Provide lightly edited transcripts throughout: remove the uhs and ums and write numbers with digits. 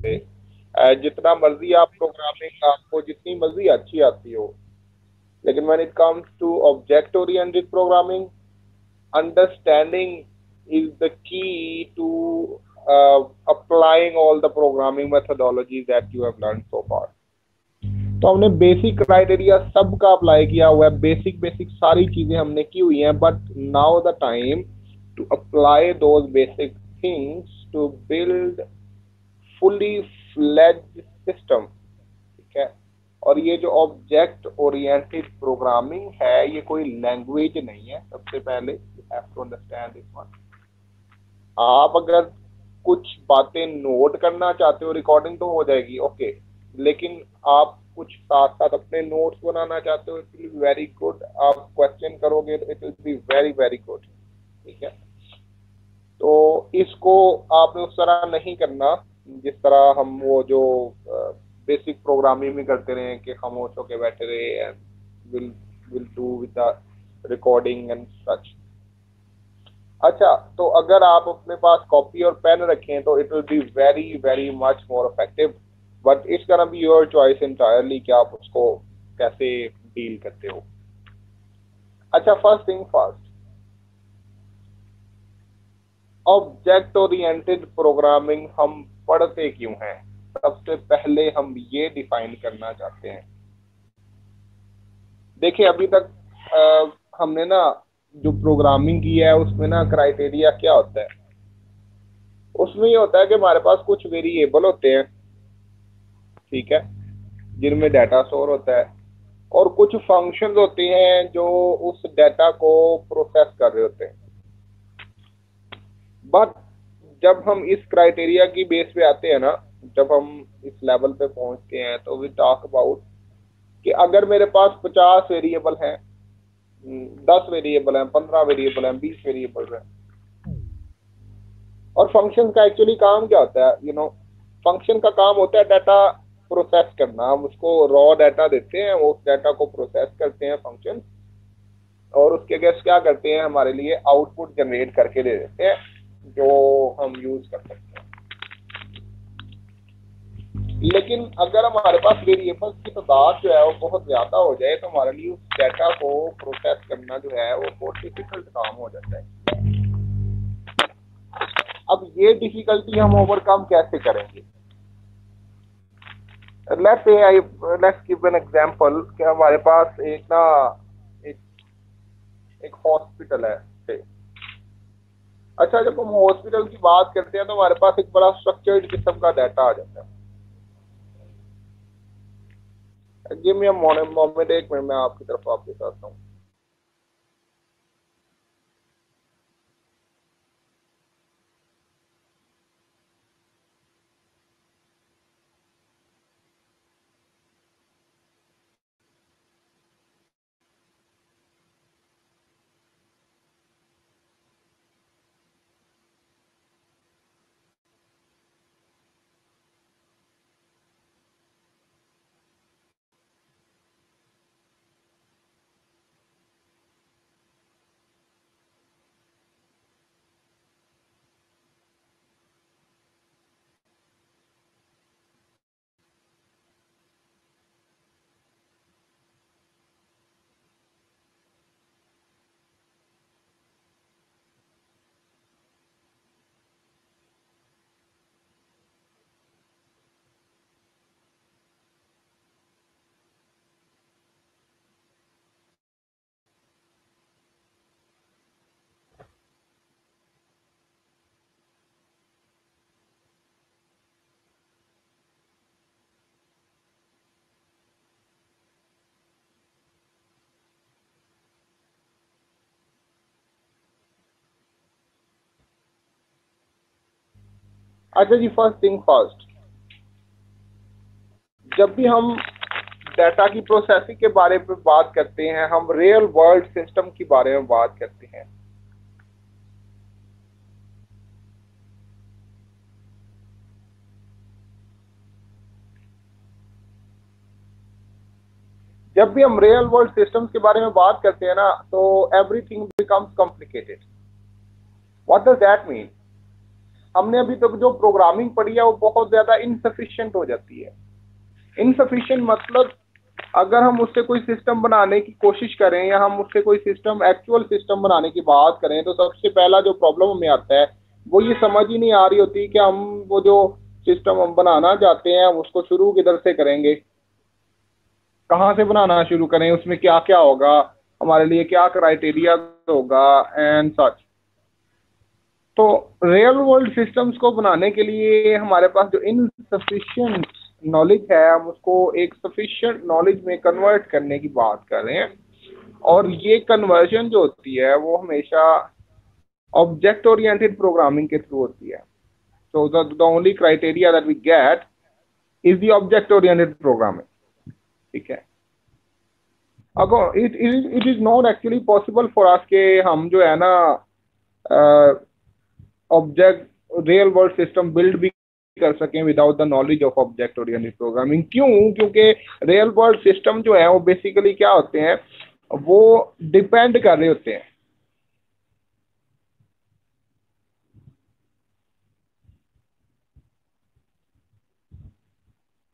से। जितना मर्जी आप प्रोग्रामिंग, आपको जितनी मर्जी अच्छी आती हो, लेकिन when it comes to object oriented programming, understanding is the key to applying all the programming methodologies that you have learned so far. तो हमने बेसिक क्राइटेरिया सबका अप्लाई किया हुआ है, बेसिक बेसिक सारी चीजें हमने की हुई हैं, but now the time to apply those basic things to build fully fledged system. ठीक है, और ये जो ऑब्जेक्ट ओरिएंटेड प्रोग्रामिंग है, ये कोई लैंग्वेज नहीं है। सबसे पहले you have to understand this one. आप अगर कुछ बातें नोट करना चाहते हो, रिकॉर्डिंग तो हो जाएगी ओके, लेकिन आप कुछ साथ साथ अपने नोट्स बनाना चाहते हो, it will be very good. आप क्वेश्चन करोगे तो it will be very very good. ठीक है, तो इसको आपने उस तरह नहीं करना जिस तरह हम वो जो बेसिक प्रोग्रामिंग में करते रहे कि खामोश होके बैठे रहे and will will do with the recording and such. अच्छा, तो अगर आप अपने पास कॉपी और पेन रखें तो it will be very very much more effective, but it's gonna be your choice entirely कि आप उसको कैसे डील करते हो। अच्छा, first thing first, object oriented programming हम पढ़ते क्यों हैं? सबसे पहले हम ये डिफाइन करना चाहते हैं। देखिए, अभी तक हमने ना जो प्रोग्रामिंग की है उसमें ना क्राइटेरिया क्या होता है, उसमें ये होता है कि हमारे पास कुछ वेरिएबल होते हैं, ठीक है, जिनमें डाटा स्टोर होता है, और कुछ फंक्शंस होते हैं जो उस डाटा को प्रोसेस कर रहे होते हैं। बट जब हम इस क्राइटेरिया की बेस पे आते हैं ना, जब हम इस लेवल पे पहुंचते हैं, तो वी टॉक अबाउट कि अगर मेरे पास 50 वेरिएबल हैं, 10 वेरिएबल हैं, 15 वेरिएबल हैं, 20 वेरिएबल हैं, और फंक्शन का एक्चुअली काम क्या होता है? फंक्शन का काम होता है डाटा प्रोसेस करना। हम उसको रॉ डाटा देते हैं, वो उस डाटा को प्रोसेस करते हैं फंक्शन, और उसके अगेंस्ट क्या करते हैं, हमारे लिए आउटपुट जनरेट करके दे देते हैं जो हम यूज कर सकते हैं। लेकिन अगर हमारे पास वेरिएबल्स की तादाद जो है वो बहुत ज्यादा हो जाए, तो हमारे लिए उस डाटा को प्रोसेस करना जो है वो बहुत डिफिकल्ट काम हो जाता है। अब ये डिफिकल्टी हम ओवरकम कैसे करेंगे? लेट्स गिव एन एग्जांपल कि हमारे पास एक हॉस्पिटल है। अच्छा, जब हम हॉस्पिटल की बात करते हैं तो हमारे पास एक बड़ा स्ट्रक्चर्ड किस्म का डाटा आ जाता है। गिव मी अ मोमेंट, एक मिनट, मैं आपकी तरफ वापस आता हूँ। अच्छा जी, फर्स्ट थिंग फर्स्ट, जब भी हम डाटा की प्रोसेसिंग के बारे में बात करते हैं, हम रियल वर्ल्ड सिस्टम के बारे में बात करते हैं। जब भी हम रियल वर्ल्ड सिस्टम्स के बारे में बात करते हैं ना, तो everything becomes complicated. What does that mean? हमने अभी तक जो प्रोग्रामिंग पढ़ी है वो बहुत ज्यादा इनसफिशिएंट हो जाती है। इनसफिशिएंट मतलब अगर हम उससे कोई सिस्टम बनाने की कोशिश करें या हम उससे कोई सिस्टम एक्चुअल सिस्टम बनाने की बात करें तो सबसे पहला जो प्रॉब्लम हमें आता है वो ये समझ ही नहीं आ रही होती कि हम वो जो सिस्टम हम बनाना चाहते हैं हम उसको शुरू किधर से करेंगे, कहाँ से बनाना शुरू करें, उसमें क्या क्या होगा, हमारे लिए क्या क्राइटेरिया होगा एंड सच। तो रियल वर्ल्ड सिस्टम्स को बनाने के लिए हमारे पास जो इनसफिशिएंट नॉलेज है हम उसको एक सफिशिएंट नॉलेज में कन्वर्ट करने की बात कर रहे हैं। और ये कन्वर्जन जो होती है वो हमेशा ऑब्जेक्ट ओरिएंटेड प्रोग्रामिंग के थ्रू होती है। So the only criteria that we get is the object oriented programming. ठीक है, अगर it is not actually possible for us के हम जो है ना object real world system build भी कर सकें without the knowledge of object oriented programming. क्यों? क्योंकि रियल वर्ल्ड सिस्टम जो है वो बेसिकली क्या होते हैं, वो डिपेंड कर रहे होते हैं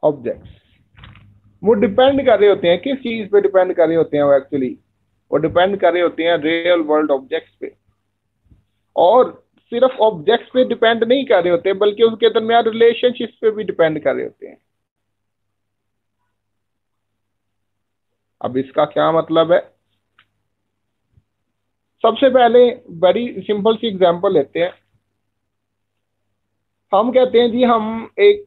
ऑब्जेक्ट्स, वो डिपेंड कर रहे होते हैं किस चीज पे डिपेंड कर रहे होते हैं वो एक्चुअली, वो डिपेंड कर रहे होते हैं रियल वर्ल्ड ऑब्जेक्ट्स पे। और सिर्फ ऑब्जेक्ट्स पे डिपेंड नहीं कर रहे होते बल्कि उसके दरमियान रिलेशनशिप पे भी डिपेंड कर रहे होते हैं। अब इसका क्या मतलब है? सबसे पहले बड़ी सिंपल सी एग्जांपल लेते हैं। हम कहते हैं जी हम एक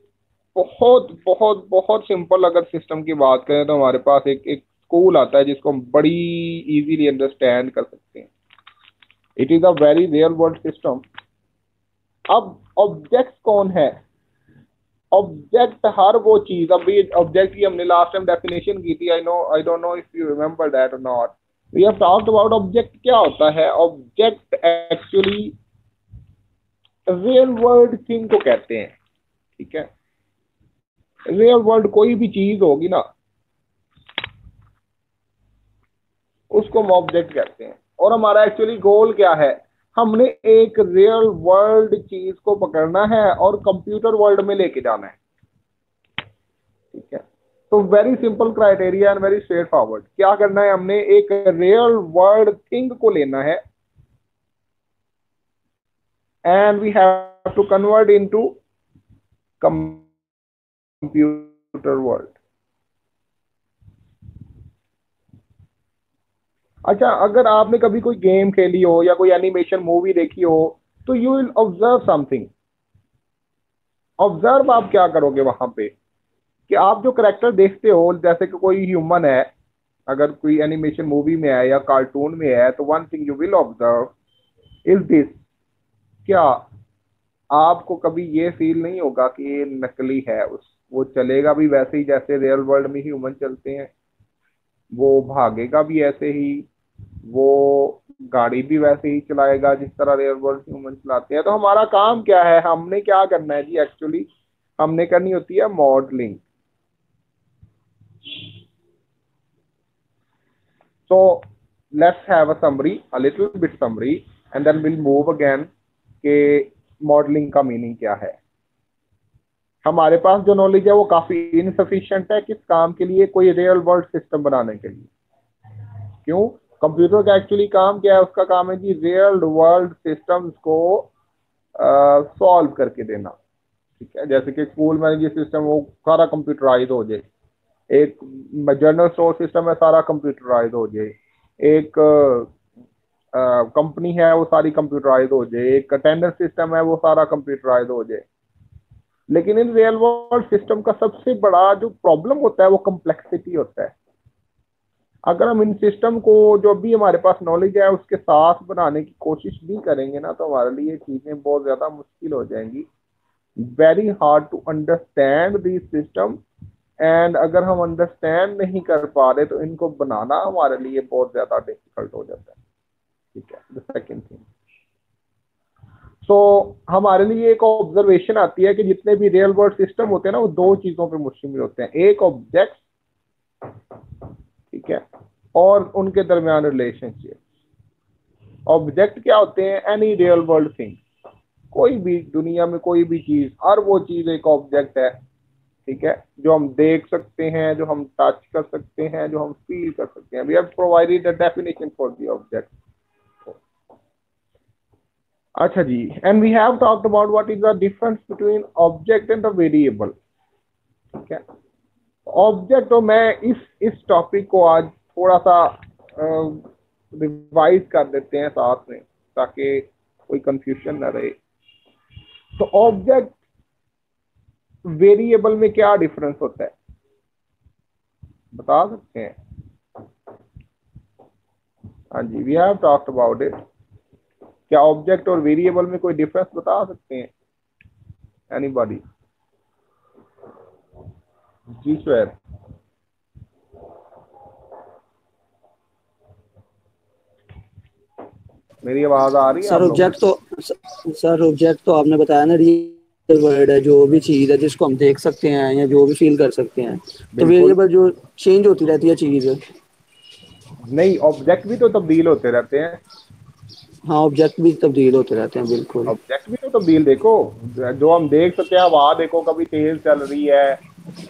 बहुत बहुत बहुत सिंपल अगर सिस्टम की बात करें तो हमारे पास एक एक स्कूल आता है जिसको हम बड़ी इजीली अंडरस्टैंड कर सकते हैं। It is a very real world system. अब ऑब्जेक्ट कौन है? ऑब्जेक्ट हर वो चीज, अभी ऑब्जेक्ट की हमने लास्ट टाइम डेफिनेशन की थी, I don't know if you remember that और not. We have talked about object क्या होता है। Object actually real world thing को कहते हैं। ठीक है, रियल वर्ल्ड कोई भी चीज होगी ना उसको हम ऑब्जेक्ट कहते हैं। और हमारा एक्चुअली गोल क्या है? हमने एक रियल वर्ल्ड चीज को पकड़ना है और कंप्यूटर वर्ल्ड में लेके जाना है। ठीक है, तो very simple criteria and very straight forward. क्या करना है? हमने एक रियल वर्ल्ड थिंग को लेना है and we have to convert into computer world. अच्छा, अगर आपने कभी कोई गेम खेली हो या कोई एनिमेशन मूवी देखी हो तो you will observe something. Observe आप क्या करोगे वहां पे कि आप जो करेक्टर देखते हो, जैसे कि कोई ह्यूमन है, अगर कोई एनिमेशन मूवी में है या कार्टून में है तो one thing you will observe is this. क्या आपको कभी ये फील नहीं होगा कि ये नकली है? उस वो चलेगा भी वैसे ही जैसे रियल वर्ल्ड में ह्यूमन चलते हैं, वो भागेगा भी ऐसे ही, वो गाड़ी भी वैसे ही चलाएगा जिस तरह रियल वर्ल्ड ह्यूमन चलाते हैं। तो हमारा काम क्या है? हमने क्या करना है जी? एक्चुअली हमने करनी होती है modelling. So let's have a summary, a little bit summary, and then we'll move again कि मॉडलिंग का मीनिंग क्या है। हमारे पास जो नॉलेज है वो काफी इनसफिशिएंट है किस काम के लिए? कोई रियल वर्ल्ड सिस्टम बनाने के लिए। क्यों? कंप्यूटर का एक्चुअली काम क्या है? उसका काम है जी रियल वर्ल्ड सिस्टम्स को सॉल्व करके देना। ठीक है, जैसे कि स्कूल मैनेजमेंट सिस्टम वो सारा कंप्यूटराइज हो जाए, एक जनरल स्टोर सिस्टम है सारा कंप्यूटराइज हो जाए, एक कंपनी है वो सारी कंप्यूटराइज हो जाए, एक अटेंडेंस सिस्टम है वो सारा कंप्यूटराइज हो जाए। लेकिन इन रियल वर्ल्ड सिस्टम का सबसे बड़ा जो प्रॉब्लम होता है वो कम्प्लेक्सिटी होता है। अगर हम इन सिस्टम को जो भी हमारे पास नॉलेज है उसके साथ बनाने की कोशिश भी करेंगे ना तो हमारे लिए चीजें बहुत ज्यादा मुश्किल हो जाएंगी। Very hard to understand this system. And अगर हम अंडरस्टैंड नहीं कर पा रहे तो इनको बनाना हमारे लिए बहुत ज्यादा डिफिकल्ट हो जाता है। ठीक है, द सेकेंड थिंग। सो हमारे लिए एक ऑब्जर्वेशन आती है कि जितने भी रियल वर्ल्ड सिस्टम होते हैं ना वो दो चीजों पे मुश्तमिल होते हैं, एक ऑब्जेक्ट, ठीक है, और उनके दरमियान रिलेशनशिप। ऑब्जेक्ट क्या होते हैं? Any real world thing. कोई भी दुनिया में कोई भी चीज, हर वो चीज एक ऑब्जेक्ट है, ठीक है, जो हम देख सकते हैं, जो हम टच कर सकते हैं, जो हम फील कर सकते हैं। We have provided the definition for the object. अच्छा जी, and we have talked about what is the difference between object and the variable, ठीक है। ऑब्जेक्ट, तो मैं इस टॉपिक को आज थोड़ा सा रिवाइज कर देते हैं साथ में, ताकि कोई कंफ्यूजन ना रहे। तो ऑब्जेक्ट वेरिएबल में क्या डिफरेंस होता है, बता सकते हैं? हाँ जी, we have talked about it. क्या ऑब्जेक्ट और वेरिएबल में कोई डिफरेंस बता सकते हैं एनीबॉडी? जी सर, मेरी आवाज आ रही है सर आप लोगों ऑब्जेक्ट तो सर ऑब्जेक्ट तो आपने बताया ना, रियल वर्ड है, जो भी चीज है जिसको हम देख सकते हैं या जो भी फील कर सकते हैं। को? तो बिल्कुल वेरिएबल जो चेंज होती रहती है चीज। नहीं, ऑब्जेक्ट भी तो तब्दील होते रहते हैं। हाँ, ऑब्जेक्ट भी तब्दील होते रहते हैं, बिल्कुल। ऑब्जेक्ट भी तो तब्दील, देखो, जो हम देख सकते हैं, हवा देखो, कभी तेज चल रही है,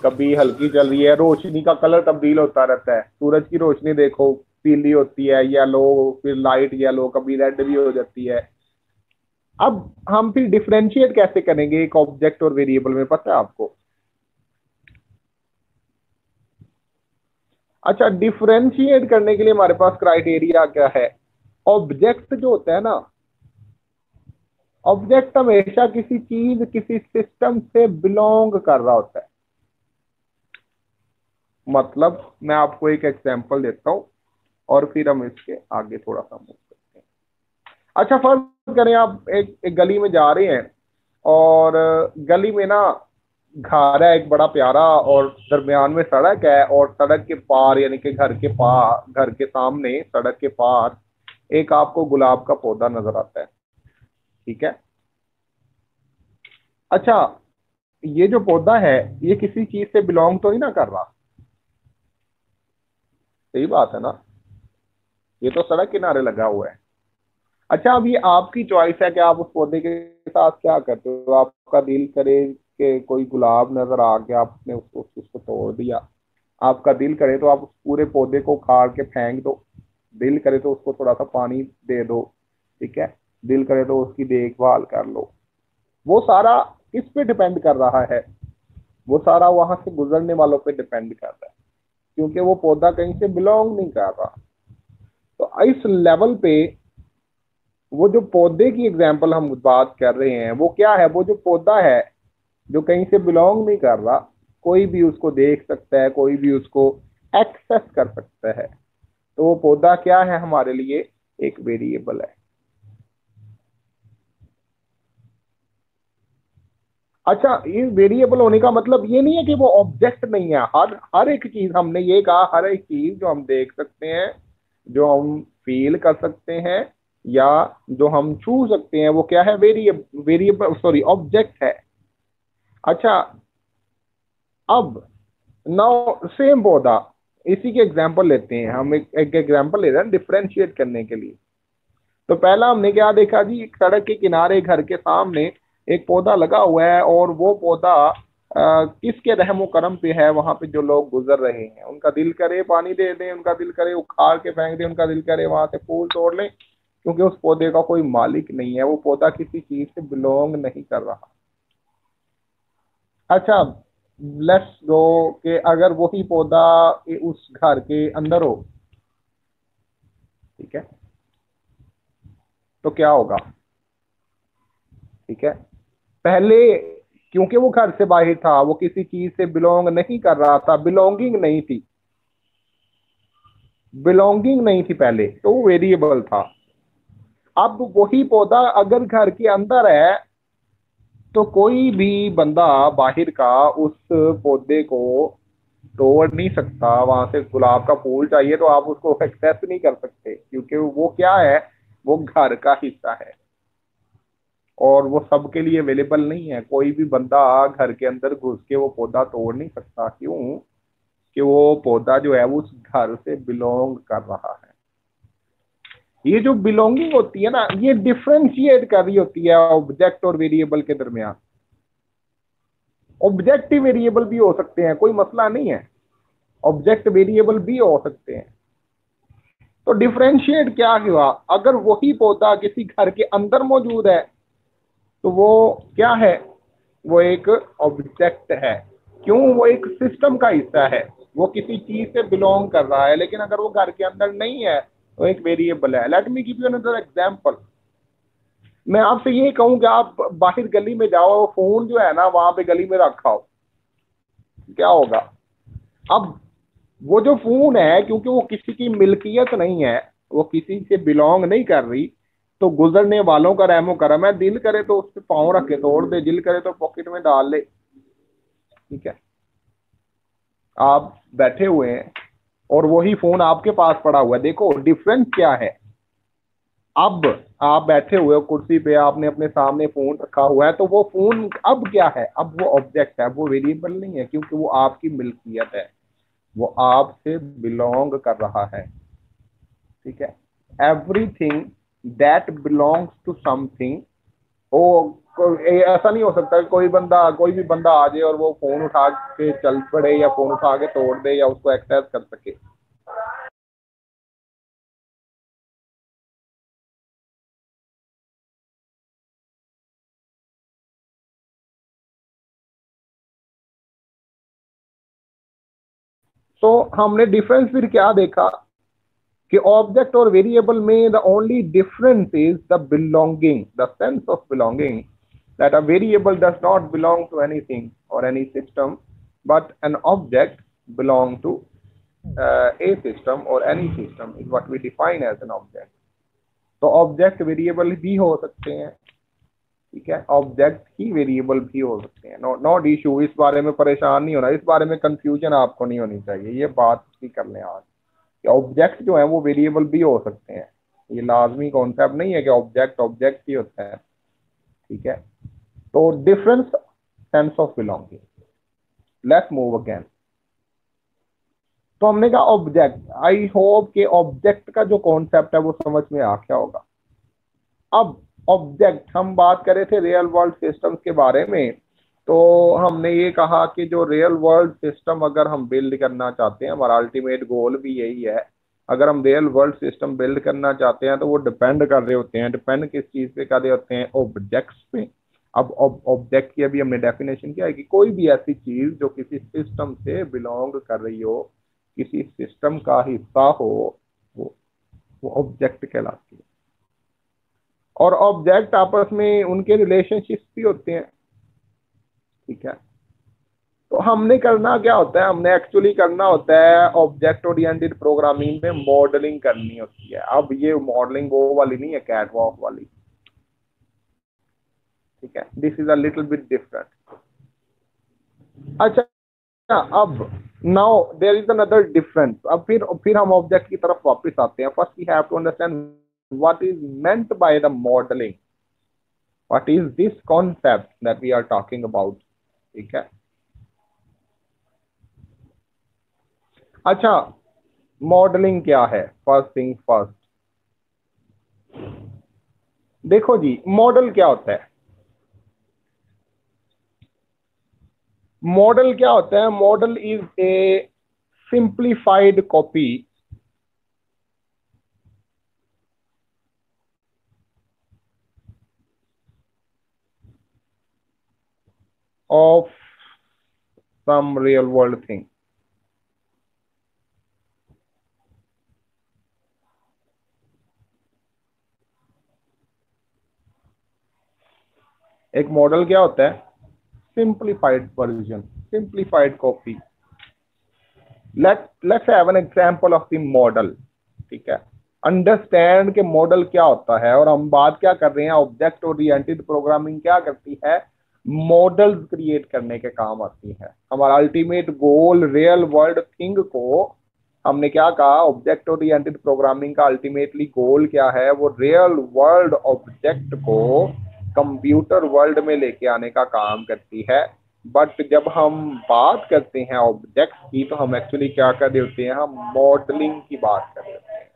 कभी हल्की चल रही है, रोशनी का कलर तब्दील होता रहता है। सूरज की रोशनी देखो, पीली होती है, येलो, फिर लाइट येलो, कभी रेड भी हो जाती है। अब हम फिर डिफरेंशिएट कैसे करेंगे एक ऑब्जेक्ट और वेरिएबल में, पता है आपको? अच्छा, डिफरेंशिएट करने के लिए हमारे पास क्राइटेरिया क्या है? ऑब्जेक्ट जो होता है ना, ऑब्जेक्ट हमेशा किसी चीज, किसी सिस्टम से बिलोंग कर रहा होता है। मतलब मैं आपको एक एग्जांपल देता हूं और फिर हम इसके आगे थोड़ा सा मूव करते हैं। अच्छा, फर्ज करें आप एक गली में जा रहे हैं, और गली में ना घर है एक बड़ा प्यारा, और दरमियान में सड़क है, और सड़क के पार, यानी कि घर के सामने सड़क के पार एक आपको गुलाब का पौधा नजर आता है, ठीक है। अच्छा, ये जो पौधा है, ये किसी चीज से बिलोंग तो नहीं ना कर रहा, सही बात है ना? ये तो सड़क किनारे लगा हुआ है। अच्छा, अब ये आपकी चॉइस है कि आप उस पौधे के साथ क्या करते हो। आपका दिल करे कि कोई गुलाब नजर आ गया, आपने उसको तोड़ दिया। आपका दिल करे तो आप उस पूरे पौधे को उखाड़ के फेंक दो। दिल करे तो उसको थोड़ा सा पानी दे दो, ठीक है। दिल करे तो उसकी देखभाल कर लो। वो सारा किस पे डिपेंड कर रहा है? वो सारा वहां से गुजरने वालों पे डिपेंड कर रहा है, क्योंकि वो पौधा कहीं से बिलोंग नहीं कर रहा। तो इस लेवल पे वो जो पौधे की एग्जाम्पल हम बात कर रहे हैं, वो क्या है? वो जो पौधा है, जो कहीं से बिलोंग नहीं कर रहा, कोई भी उसको देख सकता है, कोई भी उसको एक्सेस कर सकता है। तो वो पौधा क्या है हमारे लिए? एक वेरिएबल है। अच्छा, ये वेरिएबल होने का मतलब ये नहीं है कि वो ऑब्जेक्ट नहीं है। हर हर एक चीज, हमने ये कहा, हर एक चीज जो हम देख सकते हैं, जो हम फील कर सकते हैं, या जो हम छू सकते हैं, वो क्या है? वेरिएबल, सॉरी, ऑब्जेक्ट है। अच्छा, अब नाउ सेम पौधा, इसी के एग्जांपल लेते हैं हम, एक एग्जांपल ले रहे हैं डिफरेंशिएट करने के लिए। तो पहला हमने क्या देखा जी, एक सड़क के किनारे घर के सामने एक पौधा लगा हुआ है, और वो पौधा किसके रहमो करम पे है? वहां पे जो लोग गुजर रहे हैं, उनका दिल करे पानी दे दें, उनका दिल करे उखाड़ के फेंक दें, उनका दिल करे वहां से फूल तोड़ लें, क्योंकि उस पौधे का कोई मालिक नहीं है। वो पौधा किसी चीज से बिलोंग नहीं कर रहा। अच्छा, लेट्स गो कि अगर वही पौधा उस घर के अंदर हो, ठीक है, तो क्या होगा? ठीक है, पहले, क्योंकि वो घर से बाहर था, वो किसी चीज से बिलोंग नहीं कर रहा था, बिलोंगिंग नहीं थी, बिलोंगिंग नहीं थी पहले, तो वो वेरिएबल था। अब वही पौधा अगर घर के अंदर है, तो कोई भी बंदा बाहर का उस पौधे को तोड़ नहीं सकता। वहां से गुलाब का फूल चाहिए तो आप उसको एक्सेस नहीं कर सकते, क्योंकि वो क्या है? वो घर का हिस्सा है, और वो सबके लिए अवेलेबल नहीं है। कोई भी बंदा घर के अंदर घुस के वो पौधा तोड़ नहीं सकता। क्यों? कि वो पौधा जो है वो उस घर से बिलोंग कर रहा है। ये जो बिलोंगिंग होती है ना, ये डिफ्रेंशिएट कर रही होती है ऑब्जेक्ट और वेरिएबल के दरमियान। ऑब्जेक्ट वेरिएबल भी हो सकते हैं, कोई मसला नहीं है, ऑब्जेक्ट वेरिएबल भी हो सकते हैं। तो डिफ्रेंशिएट क्या हुआ, अगर वही पौधा किसी घर के अंदर मौजूद है तो वो क्या है, वो एक ऑब्जेक्ट है। क्यों, वो एक सिस्टम का हिस्सा है, वो किसी चीज से बिलोंग कर रहा है। लेकिन अगर वो घर के अंदर नहीं है तो एक वेरिएबल है। Let me give you another example. मैं आपसे ये कहूं कि आप बाहर गली में जाओ, फोन जो है ना वहां पे गली में रखा हो, क्या होगा? अब वो जो फोन है, क्योंकि वो किसी की मिल्कियत नहीं है, वो किसी से बिलोंग नहीं कर रही, तो गुजरने वालों का रहमो करम है। दिल करे तो उस पर पाँव रख के तोड़ दे, दिल करे तो पॉकेट में डाल ले, ठीक है। आप बैठे हुए हैं और वही फोन आपके पास पड़ा हुआ है। देखो डिफरेंस क्या है। अब आप बैठे हुए हो कुर्सी पे, आपने अपने सामने फोन रखा हुआ है, तो वो फोन अब क्या है, अब वो ऑब्जेक्ट है, वो वेरिएबल नहीं है, क्योंकि वो आपकी मिल्कियत है, वो आपसे बिलोंग कर रहा है, ठीक है। Everything that belongs to something, वो ऐसा नहीं हो सकता कि कोई भी बंदा आ जाए और वो फोन उठा के चल पड़े या फोन उठा के तोड़ दे या उसको एक्सेस कर सके। तो हमने डिफरेंस फिर क्या देखा कि ऑब्जेक्ट और वेरिएबल में the only difference is the belonging, the sense of belonging, that a variable does not belong to anything or any system, but an object belong to a system or any system is what we define as an object. तो object variable भी हो सकते हैं, ठीक है, object ही variable भी हो सकते हैं। नॉट इशू, इस बारे में परेशान नहीं होना, इस बारे में कंफ्यूजन आपको नहीं होनी चाहिए। ये बात ही कर लें आज कि ऑब्जेक्ट जो है वो वेरिएबल भी हो सकते हैं। ये लाजमी कॉन्सेप्ट नहीं है कि ऑब्जेक्ट ऑब्जेक्ट ही होता है, ठीक है। तो difference sense of belonging, let's move again. तो हमने कहा ऑब्जेक्ट, आई होप कि ऑब्जेक्ट का जो कॉन्सेप्ट है वो समझ में आ गया होगा। अब ऑब्जेक्ट, हम बात कर रहे थे रियल वर्ल्ड सिस्टम्स के बारे में, तो हमने ये कहा कि जो रियल वर्ल्ड सिस्टम अगर हम बिल्ड करना चाहते हैं, हमारा अल्टीमेट गोल भी यही है। अगर हम रियल वर्ल्ड सिस्टम बिल्ड करना चाहते हैं तो वो डिपेंड कर रहे होते हैं, डिपेंड किस चीज़ पे कर रहे होते हैं, ऑब्जेक्ट्स पे। अब ऑब्जेक्ट की अभी हमने डेफिनेशन क्या है कि कोई भी ऐसी चीज़ जो किसी सिस्टम से बिलोंग कर रही हो, किसी सिस्टम का हिस्सा हो, वो ऑब्जेक्ट कहलाती है। और ऑब्जेक्ट आपस में उनके रिलेशनशिप्स भी होते हैं, ठीक है। तो हमने करना क्या होता है, हमने एक्चुअली करना होता है ऑब्जेक्ट ओरिएंटेड प्रोग्रामिंग में मॉडलिंग करनी होती है। अब ये मॉडलिंग वो वाली नहीं है, कैट वॉक वाली, ठीक है। This is a little bit different. अच्छा, अब now there is another difference. अब फिर हम ऑब्जेक्ट की तरफ वापस आते हैं। First we have to understand what is meant by the modelling, what is this concept that we are talking about, ठीक है। अच्छा, मॉडलिंग क्या है? फर्स्ट थिंग फर्स्ट, देखो जी, मॉडल क्या होता है? मॉडल क्या होता है? Model is a simplified copy of some real world thing. एक मॉडल क्या होता है? Simplified version, simplified copy. Let's have an example of the model, ठीक है। अंडरस्टैंड के मॉडल क्या होता है। और हम बात क्या कर रहे हैं, ऑब्जेक्ट ओरिएंटेड प्रोग्रामिंग क्या करती है? मॉडल्स क्रिएट करने के काम आती है। हमारा ultimate goal real world thing को, हमने क्या कहा, ऑब्जेक्ट ओरिएंटेड प्रोग्रामिंग का अल्टीमेटली गोल क्या है? वो रियल वर्ल्ड ऑब्जेक्ट को कंप्यूटर वर्ल्ड में लेके आने का काम करती है। बट जब हम बात करते हैं ऑब्जेक्ट की, तो हम एक्चुअली क्या कर रहे होते हैं? हम मॉडलिंग की बात कर रहे होते हैं।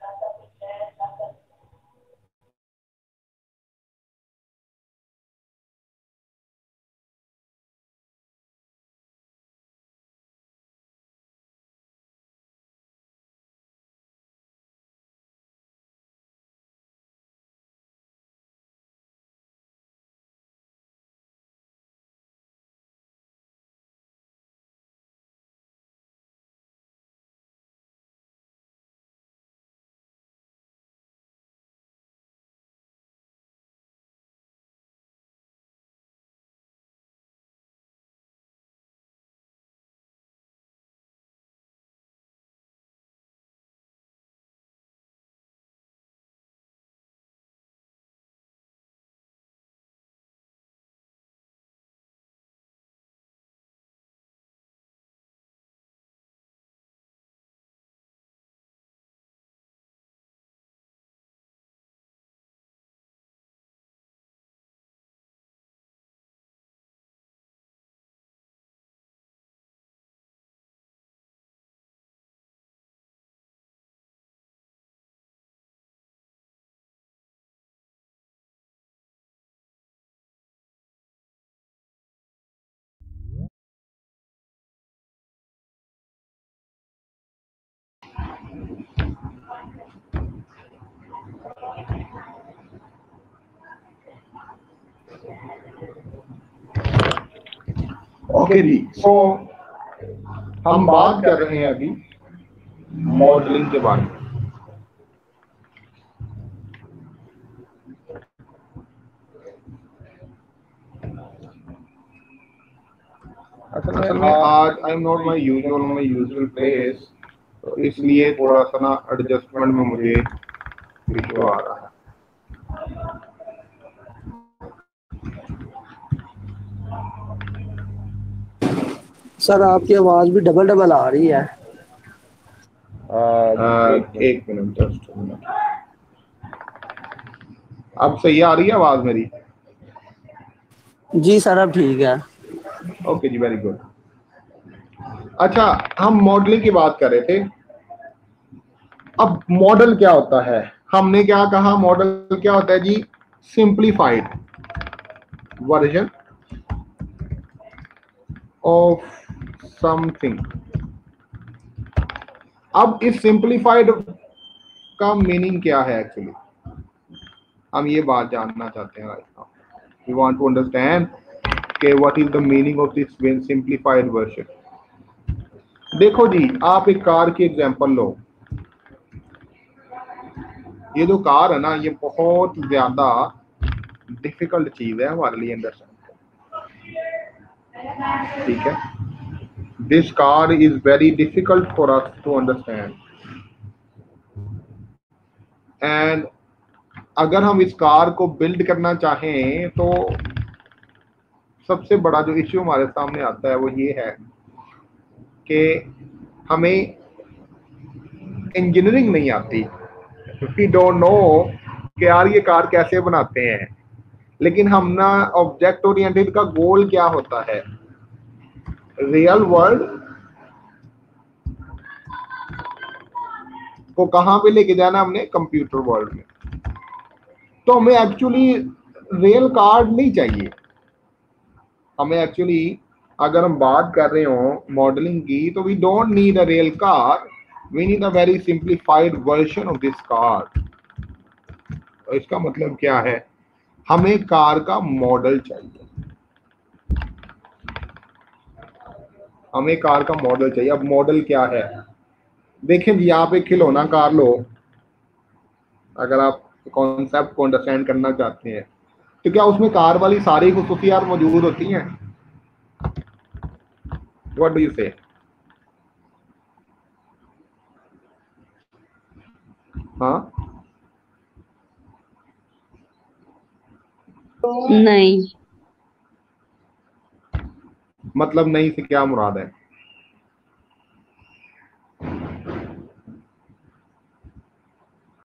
ओके जी, सो हम बात कर रहे हैं अभी मॉडलिंग के बारे में। असल में आज I am not my usual place, तो इसलिए थोड़ा सा ना एडजस्टमेंट में मुझे इशू आ रहा है। सर आपकी आवाज भी डबल डबल आ रही है। एक मिनट, जस्ट मिनट। अब सही आ रही है आवाज मेरी? जी सर अब ठीक है। ओके जी, वेरी गुड। अच्छा, हम मॉडलिंग की बात कर रहे थे। अब मॉडल क्या होता है? हमने क्या कहा, मॉडल क्या होता है जी? Simplified version of something. अब इस सिंप्लीफाइड का मीनिंग क्या है एक्चुअली? हम ये बात जानना चाहते हैं right now. We want to understand कि what is the meaning of this simplified version. देखो जी, आप एक कार की एग्जांपल लो। ये जो कार है ना, ये बहुत ज्यादा डिफिकल्ट चीज है हमारे लिए अंडरस्टैंड। ठीक है, this car is very difficult for us to understand. And अगर हम इस कार को बिल्ड करना चाहें तो सबसे बड़ा जो इश्यू हमारे सामने आता है वो ये है कि हमें इंजीनियरिंग नहीं आती। वी डोंट नो कि यार ये कार कैसे बनाते हैं। लेकिन हम ना, ऑब्जेक्ट ओरिएंटेड का गोल क्या होता है? रियल वर्ल्ड को कहां पे लेके जाना हमने? कंप्यूटर वर्ल्ड में। तो हमें एक्चुअली रियल कार नहीं चाहिए। हमें एक्चुअली, अगर हम बात कर रहे हो मॉडलिंग की, तो we don't need a real car, we need a very simplified version of this car. तो इसका मतलब क्या है? हमें कार का मॉडल चाहिए। हमें कार का मॉडल चाहिए। अब मॉडल क्या है? देखें जी, आप एक खिलौना कार लो। अगर आप कॉन्सेप्ट को अंडरस्टैंड करना चाहते हैं तो क्या उसमें कार वाली सारी खुसूसियात मौजूद होती हैं? व्हाट डू यू से? हाँ, नहीं। मतलब नहीं से क्या मुराद है?